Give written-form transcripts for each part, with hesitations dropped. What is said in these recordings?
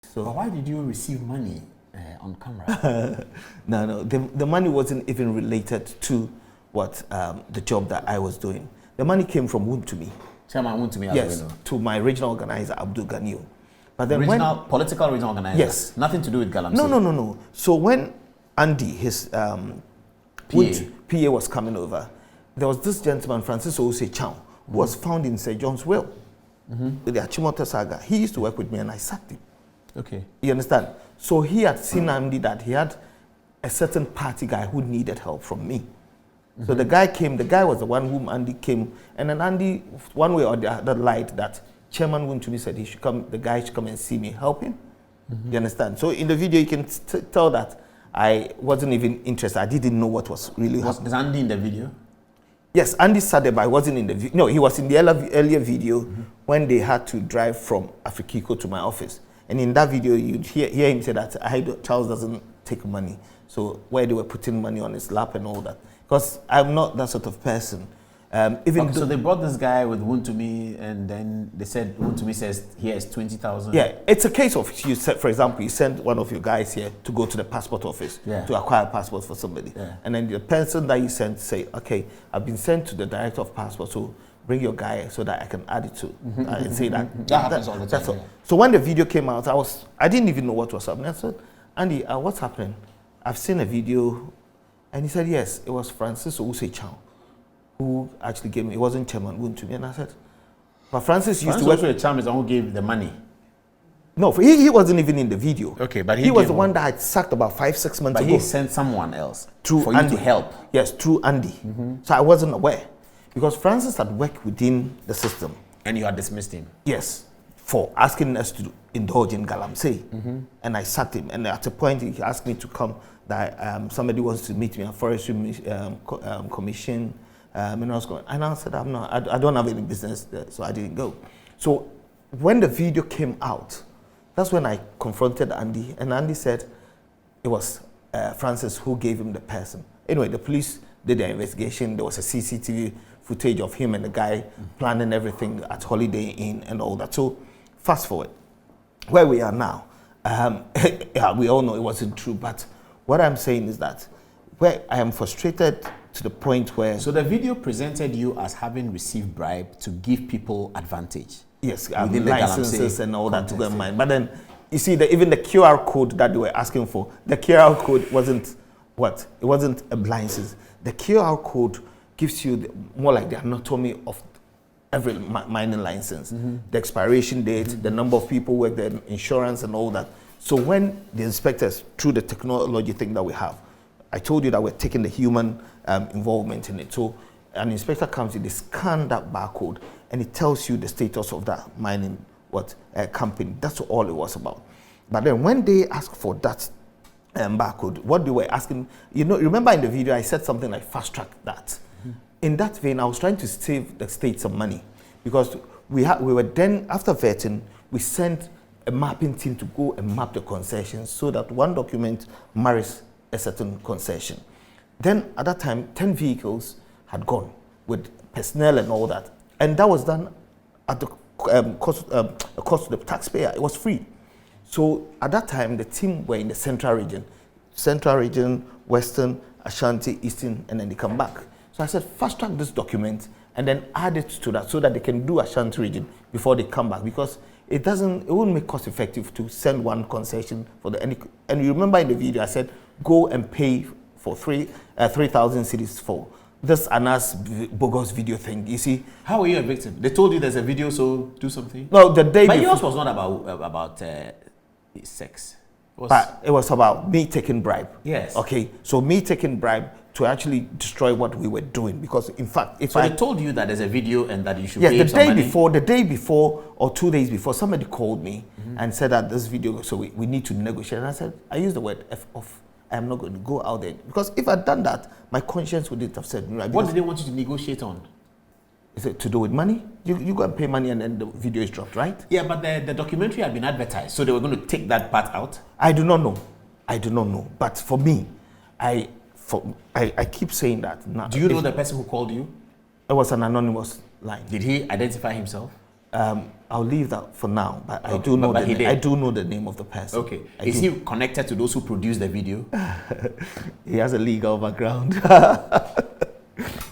So but why did you receive money on camera? no, the money wasn't even related to what the job that I was doing. The money came from Wuntumi. Chairman Wuntumi, yes, to my regional organizer Abdul Ganiu. But then political regional organizer. Yes, nothing to do with Galamsay. No. So when Andy, his PA was coming over, there was this gentleman Francis Ose-Chow who was found in Sir John's will with the Achimota saga. He used to work with me and I sacked him. Okay. You understand? So he had seen Andy that he had a certain party guy who needed help from me. So the guy came, the guy was the one whom Andy came, and then Andy, one way or the other, lied that Chairman Wuntumi said he should come, the guy should come and see me, help him. You understand? So in the video, you can tell that I wasn't even interested. I didn't know what was really happening. Was Andy in the video? Yes, Andy sat there, but I wasn't in the video. No, he was in the earlier video when they had to drive from Afrikiko to my office. And in that video, you'd hear him say that Charles doesn't take money. So where they were putting money on his lap and all that. Because I'm not that sort of person. So they brought this guy with Wuntumi, and then they said Wuntumi says he has 20,000. Yeah, it's a case of you said, for example, you send one of your guys here to go to the passport office to acquire a passport for somebody, and then the person that you sent say, okay, I've been sent to the director of passport, so bring your guy so that I can add it to and say that. That happens all the time. All. So when the video came out, I didn't even know what was happening. I said, Andy, what's happening? I've seen a video. And he said, yes, it was Francis Ose-Chow who actually gave me, it wasn't Chairman Wuntumi. And I said, but Francis used to work with Ose-Chow is the one who gave the money. No, he wasn't even in the video. Okay, but he was the one that I sacked about 5-6 months ago. But he sent someone else for Andy. You to help. Yes, through Andy. So I wasn't aware. Because Francis had worked within the system. And you had dismissed him? Yes, for asking us to indulge in Galamsay. And I sacked him. And at a point, he asked me to come. That somebody wants to meet me at Forestry Commission, and I said, I don't have any business there, so I didn't go. So when the video came out, that's when I confronted Andy, and Andy said it was Francis who gave him the person. Anyway, the police did their investigation. There was a CCTV footage of him and the guy planning everything at Holiday Inn and all that. So fast forward, where we are now, we all know it wasn't true, but what I'm saying is that where I am frustrated to the point where... So the video presented you as having received bribe to give people advantage. Yes, within the licenses and all that to go in mind. But then, you see, even the QR code that they were asking for, the QR code wasn't what? It wasn't a license. The QR code gives you more like the anatomy of every mining license. The expiration date, the number of people work, the insurance and all that. So when the inspectors, through the technology thing that we have, I told you that we're taking the human involvement in it. So an inspector comes in, they scan that barcode, and it tells you the status of that mining company. That's all it was about. But then when they asked for that barcode, what they were asking, remember in the video I said something like fast track that. In that vein, I was trying to save the state some money because we were then, after vetting, we sent a mapping team to go and map the concessions so that one document marries a certain concession. Then at that time, 10 vehicles had gone with personnel and all that. And that was done at the cost to the taxpayer. It was free. So at that time, the team were in the central region, Western, Ashanti, Eastern, and then they come back. So I said, fast track this document and then add it to that so that they can do Ashanti region before they come back, because it wouldn't make cost effective to send one concession for and you remember in the video I said go and pay for 3,000 cedis for this Anas bogus video thing. You see, how were you a victim? They told you there's a video, so do something. No, the day but before, yours was not about sex. But it was about me taking bribe. Yes. Okay, so me taking bribe to actually destroy what we were doing, because in fact, if they told you that there's a video and that you should pay some money? The day before or 2 days before, somebody called me and said that this video, so we need to negotiate. And I said, I used the word F off. I am not going to go out there, because if I'd done that, my conscience wouldn't have said. Right, what did they want you to negotiate on? Is it to do with money? You go and pay money and then the video is dropped, right? Yeah, but the documentary had been advertised, so they were going to take that part out? I do not know. But for me, I keep saying that. Do you know the person who called you? It was an anonymous line. Did he identify himself? I'll leave that for now, but I do know I do know the name of the person. Okay. Is he connected to those who produced the video? He has a legal background.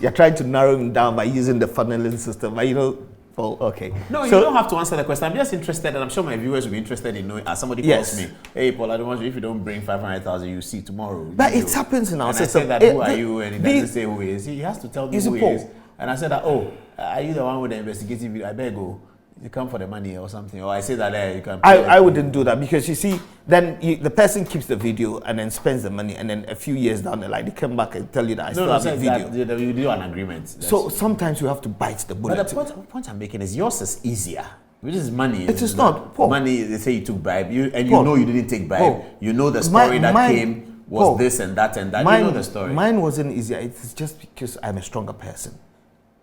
You're trying to narrow him down by using the funneling system, but you know. Oh, okay. No, you don't have to answer the question. I'm just interested, and I'm sure my viewers will be interested in knowing. As somebody calls me, hey, Paul, I don't want you. If you don't bring 500,000, you see tomorrow. But it happens in our system. I said that, who are you? And he doesn't say who he is. He has to tell me who he is. And I said that, oh, are you the one with the investigative video? I beg you. You come for the money or something, or I say that you can. I wouldn't do that, because you see, then the person keeps the video and then spends the money, and then a few years down the line, they come back and tell you that I still have the video. You do an agreement. So sometimes you have to bite the bullet. But the point I'm making is yours is easier. Which is money. It is not. Paul. Money, they say you took bribe, you know you didn't take bribe. Paul. You know the story that came was Paul. This and that and that. You know the story. Mine wasn't easier. It's just because I'm a stronger person.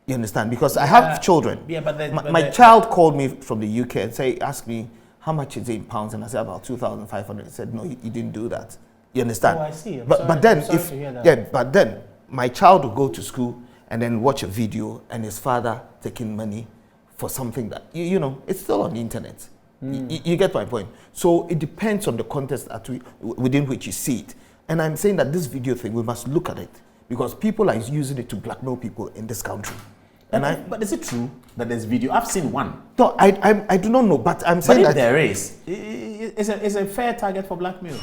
You understand? Because I have children. Yeah, but my child called me from the UK and asked me, how much is it in pounds? And I said, about 2,500. He said, no, you didn't do that. You understand? Oh, I see. But then my child will go to school and then watch a video and his father taking money for something that, you know, it's still on the internet. You get my point? So it depends on the context within which you see it. And I'm saying that this video thing, we must look at it, because people are using it to blackmail people in this country. But is it true that there's video? I've seen one. No, I do not know, but I'm saying that there is. It's a fair target for blackmail.